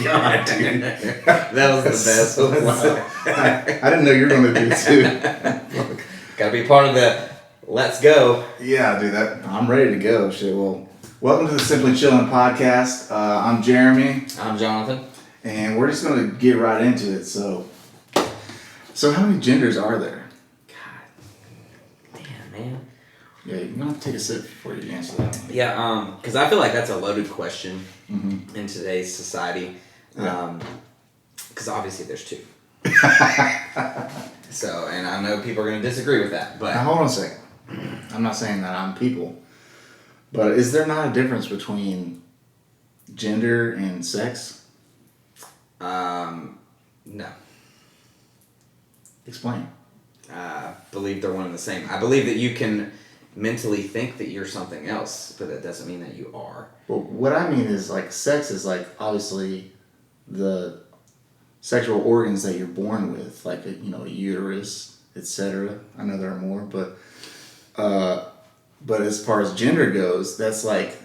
God, dude. That was the best. So, wow. I didn't know you were going to do it too. Gotta be part of the let's go. Yeah, dude, I'm ready to go. Shit, well, welcome to the Simply Chillin' podcast. I'm Jeremy. I'm Jonathan. And we're just going to get right into it. So how many genders are there? God, man. Yeah, you're going to have to take a sip before you answer that one. Yeah, because I feel like that's a loaded question Mm-hmm. in today's society. Yeah. Because obviously there's two. So, and I know people are going to disagree with that, but... Now, hold on a second. I'm not saying that I'm people, but is there not a difference between gender and sex? No. Explain. I believe they're one and the same. I believe that you can mentally think that you're something else, but that doesn't mean that you are. Well, what I mean is, like, sex is, like, obviously the sexual organs that you're born with, like, a uterus, etc. I know there are more, but as far as gender goes, that's, like,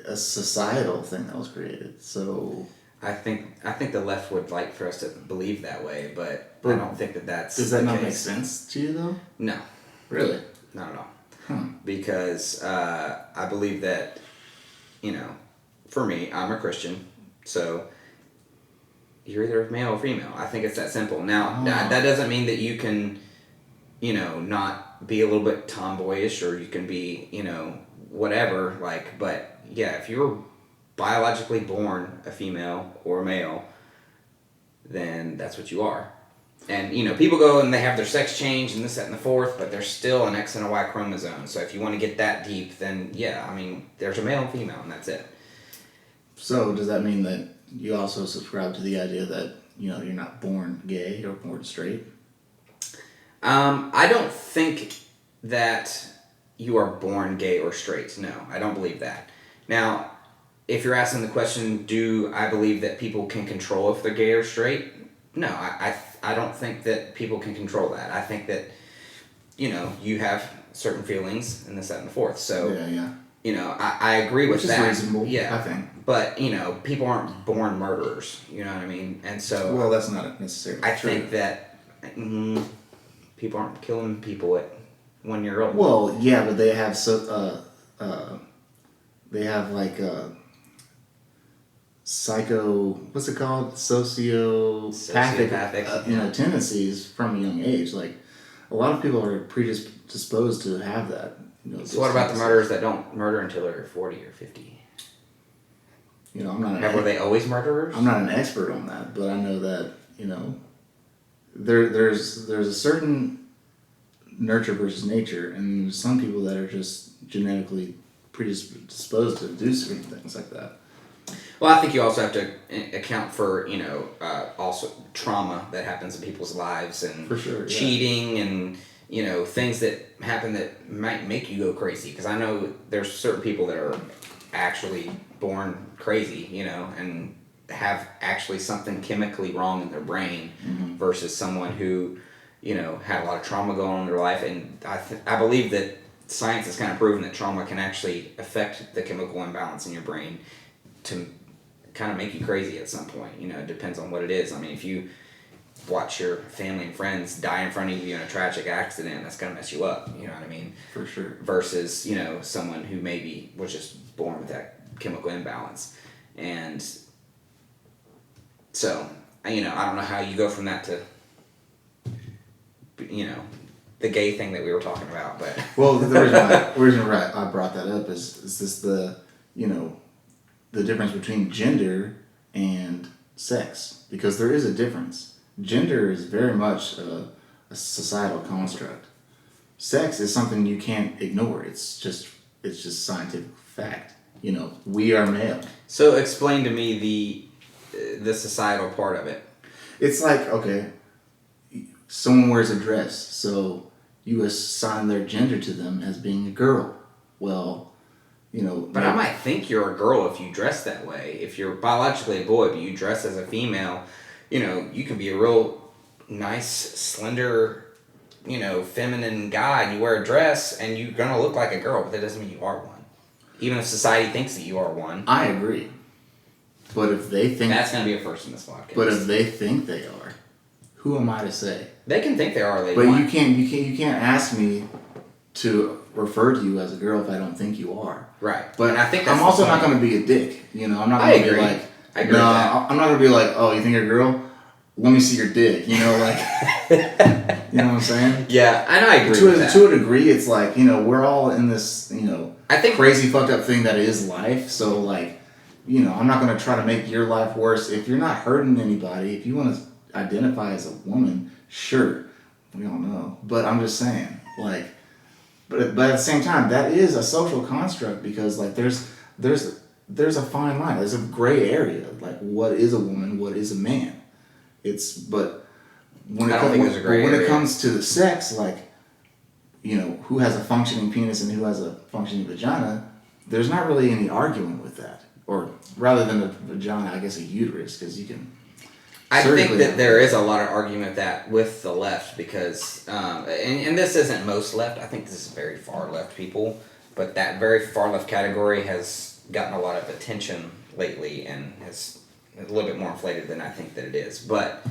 a societal thing that was created, so... I think the left would like for us to believe that way, but I don't think that that's Does that the not case. make sense to you, though? No. Really? Not at all. Huh. Because I believe that, for me, I'm a Christian, so you're either male or female. I think it's that simple. Now, that doesn't mean that you can, not be a little bit tomboyish or you can be, whatever, like, but yeah, if you were biologically born a female or a male, then that's what you are. And, people go and they have their sex change and this, that, and the fourth, but there's still an X and a Y chromosome. So if you want to get that deep, then yeah, there's a male and female and that's it. So does that mean that you also subscribe to the idea that, you're not born gay or born straight? I don't think that you are born gay or straight. No, I don't believe that. Now, if you're asking the question, do I believe that people can control if they're gay or straight? No, I don't think that people can control that. I think that, you have certain feelings and this, that, and the fourth. So, yeah. I agree with that. Which is reasonable, yeah, I think. But, people aren't born murderers, you know what I mean? And so... Well, that's not necessarily I true. think that people aren't killing people at 1 year old. Well, yeah, but they have what's it called? Sociopathic tendencies from a young age. Like, a lot of people are predisposed to have that. So what about the murderers that don't murder until they're 40 or 50? I'm not. Were they always murderers? I'm not an expert on that, but I know that there's a certain nurture versus nature, and there's some people that are just genetically predisposed to do certain things like that. Well, I think you also have to account for, also trauma that happens in people's lives and for sure, cheating and, things that happen that might make you go crazy. Because I know there's certain people that are actually born crazy, and have actually something chemically wrong in their brain versus someone who, had a lot of trauma going on in their life. And I believe that science has kind of proven that trauma can actually affect the chemical imbalance in your brain to kind of make you crazy at some point. It depends on what it is. If you watch your family and friends die in front of you in a tragic accident, that's going to mess you up, you know what I mean? For sure. Versus, someone who maybe was just born with that chemical imbalance. And so, I don't know how you go from that to, the gay thing that we were talking about, but... Well, the reason why I brought that up is this the difference between gender and sex, because there is a difference. Gender is very much a societal construct. Sex is something you can't ignore. It's just scientific fact. We are male. So explain to me the societal part of it. It's like, okay, someone wears a dress, so you assign their gender to them as being a girl. Well, But I might think you're a girl if you dress that way. If you're biologically a boy, but you dress as a female, you can be a real nice, slender, feminine guy, and you wear a dress, and you're going to look like a girl, but that doesn't mean you are one. Even if society thinks that you are one. I agree. But if they think that's going to be a first in this podcast. But if they think they are, who am I to say? They can think they are. But you can't ask me to refer to you as a girl if I don't think you are. Right. But and I think that's I'm also not going to be a dick. You know, I'm not going to be like. I agree with that. I'm not going to be like, oh, you think you're a girl? Let me see your dick. You know, like. You know what I'm saying? Yeah, and I agree with that. To a degree, it's like, you know, we're all in this, you know, I think crazy fucked up thing that is life. So, like, you know, I'm not going to try to make your life worse. If you're not hurting anybody, if you want to identify as a woman, sure. We all know. But I'm just saying, like, but at the same time, that is a social construct because, like, there's a fine line. There's a gray area. Like, what is a woman? What is a man? But when it comes to the sex, like, you know, who has a functioning penis and who has a functioning vagina, there's not really any arguing with that. Or rather than a vagina, I guess a uterus, because you can. I think that there is a lot of argument with that with the left because, and this isn't most left. I think this is very far left people, but that very far left category has gotten a lot of attention lately and is a little bit more inflated than I think that it is. But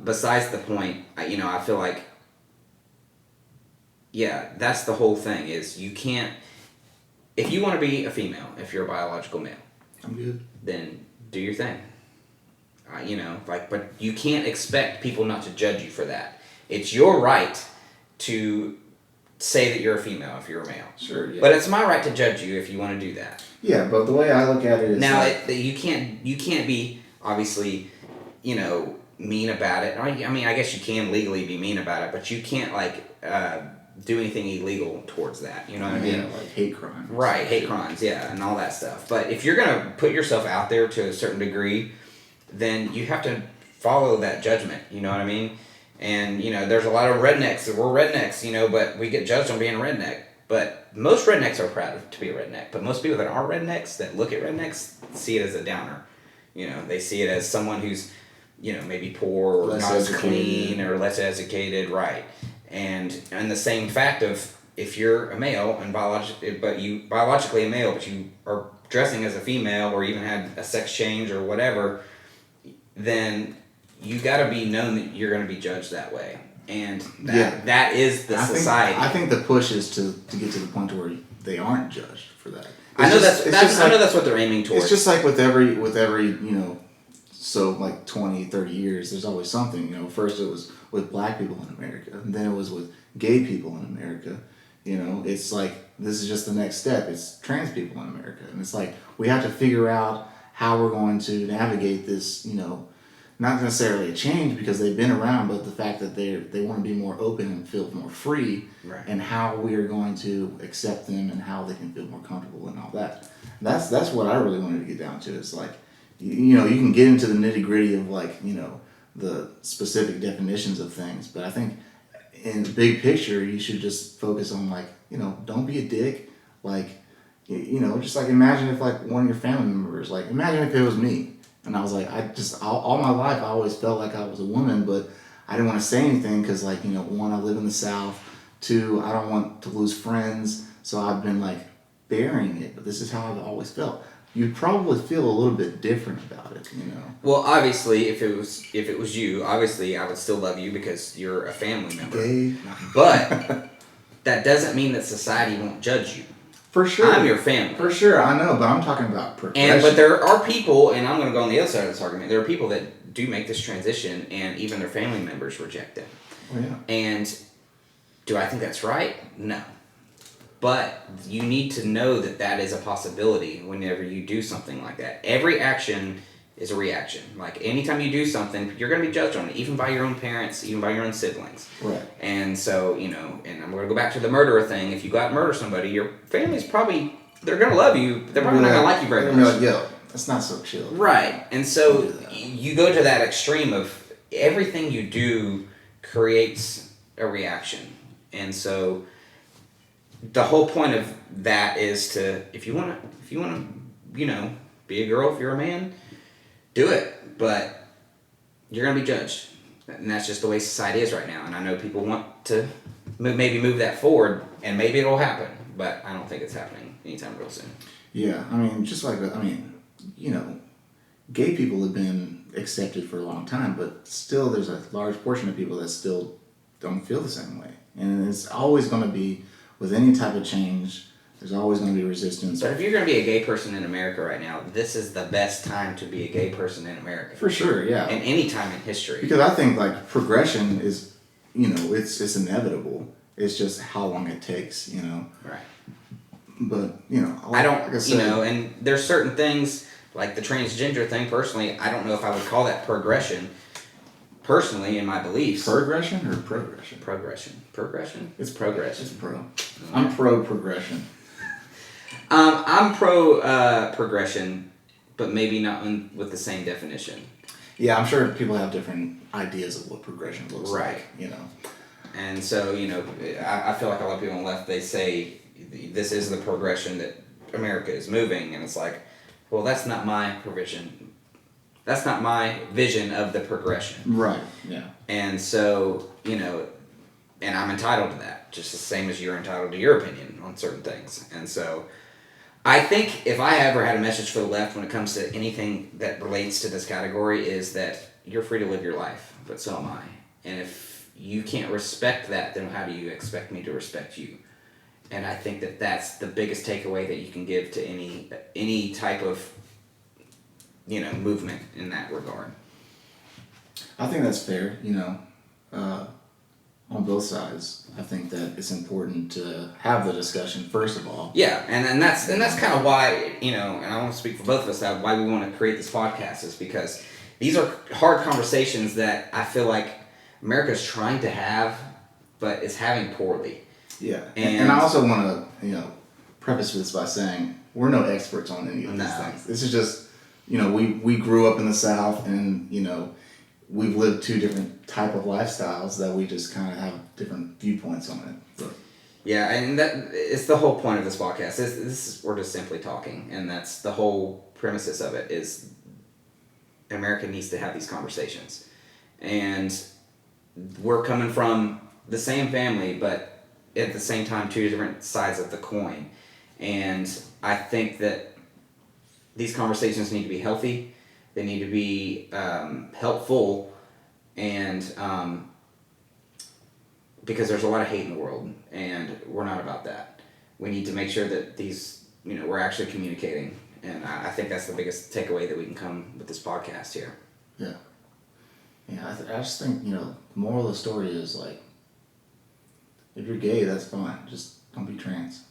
besides the point, you know, I feel like, yeah, that's the whole thing is you can't, if you want to be a female, if you're a biological male, I'm good. Then do your thing. You know, like, but you can't expect people not to judge you for that. It's your right to say that you're a female if you're a male. Sure, yeah. But it's my right to judge you if you want to do that. Yeah, but the way I look at it is now you can't be obviously, you know, mean about it. I mean, I guess you can legally be mean about it, but you can't like do anything illegal towards that. You know what I mean? Like hate crimes. Right, hate crimes, yeah, and all that stuff. But if you're gonna put yourself out there to a certain degree, then you have to follow that judgment, you know what I mean? And, you know, there's a lot of rednecks, we're rednecks, you know, but we get judged on being a redneck. But most rednecks are proud to be a redneck. But most people that aren't rednecks, that look at rednecks, see it as a downer. You know, they see it as someone who's, you know, maybe poor or less not as educated. clean or less educated, right. And the same fact of if you're a male and biologically a male, but you are dressing as a female or even had a sex change or whatever, then you got to be known that you're going to be judged that way, and that is the society. I think the push is to get to the point where they aren't judged for that. I know that's what they're aiming towards. It's just like with every you know, so like 20, 30 years, there's always something. You know, first it was with black people in America, and then it was with gay people in America. You know, it's like this is just the next step. It's trans people in America, and it's like we have to figure out how we're going to navigate this, you know, not necessarily a change because they've been around, but the fact that they want to be more open and feel more free, right. And how we are going to accept them and how they can feel more comfortable and all that. That's what I really wanted to get down to. It's like, you know, you can get into the nitty gritty of like, you know, the specific definitions of things, but I think in the big picture, you should just focus on like, you know, don't be a dick, like. You know, just like imagine if like one of your family members, like imagine if it was me and I was like, I just all my life I always felt like I was a woman, but I didn't want to say anything because like, you know, one, I live in the South, two, I don't want to lose friends, so I've been like burying it, but this is how I've always felt. You'd probably feel a little bit different about it, you know. Well, obviously, if it was you, obviously I would still love you because you're a family member. Gay. But that doesn't mean that society won't judge you. For sure. I'm your family. For sure, I know, but I'm talking about progression. But there are people, and I'm going to go on the other side of this argument, there are people that do make this transition and even their family members reject them. Oh, yeah. And do I think that's right? No. But you need to know that that is a possibility whenever you do something like that. Every action is a reaction. Like anytime you do something, you're going to be judged on it, even by your own parents, even by your own siblings. Right. And so, you know, and I'm going to go back to the murderer thing. If you go out and murder somebody, your family's probably, they're going to love you. They're probably not going to like you very much. Like, yo, that's not so chill. Right. And so you go to that extreme of everything you do creates a reaction. And so the whole point of that is to, if you want to, you know, be a girl, if you're a man, do it, but you're going to be judged. And that's just the way society is right now. And I know people want to maybe move that forward, and maybe it'll happen, but I don't think it's happening anytime real soon. Yeah, I mean, just like, you know, gay people have been accepted for a long time, but still there's a large portion of people that still don't feel the same way. And it's always going to be, with any type of change, there's always going to be resistance. But if you're going to be a gay person in America right now, this is the best time to be a gay person in America. For sure, yeah. And any time in history. Because I think like progression is, it's inevitable. It's just how long it takes, Right. But, I don't, like I said, and there's certain things, like the transgender thing, personally, I don't know if I would call that progression, personally, in my beliefs. Progression or progression? Progression? It's progression. It's pro. I'm pro progression. I'm pro progression, but maybe not with the same definition. Yeah, I'm sure people have different ideas of what progression looks Right. like, And so, I feel like a lot of people on the left, they say this is the progression that America is moving, and it's like, well, that's not my provision. That's not my vision of the progression. Right, yeah. And so, and I'm entitled to that, just the same as you're entitled to your opinion on certain things. And so, I think if I ever had a message for the left when it comes to anything that relates to this category, is that you're free to live your life, but so am I. And if you can't respect that, then how do you expect me to respect you? And I think that that's the biggest takeaway that you can give to any type of movement in that regard. I think that's fair, on both sides. I think that it's important to have the discussion first of all. Yeah, and that's kind of why, and I want to speak for both of us, that why we want to create this podcast is because these are hard conversations that I feel like America's trying to have, but is having poorly. Yeah, and I also want to, preface this by saying we're no experts on any of these things. This is just, we grew up in the South, and we've lived two different type of lifestyles that we just kind of have different viewpoints on it. But. Yeah, and that it's the whole point of this podcast. We're just simply talking, and that's the whole premises of it. Is America needs to have these conversations, and we're coming from the same family, but at the same time, two different sides of the coin. And I think that these conversations need to be healthy. They need to be helpful, and because there's a lot of hate in the world, and we're not about that. We need to make sure that these, we're actually communicating, and I think that's the biggest takeaway that we can come with this podcast here. Yeah. Yeah, I just think, the moral of the story is, like, if you're gay, that's fine. Just don't be trans.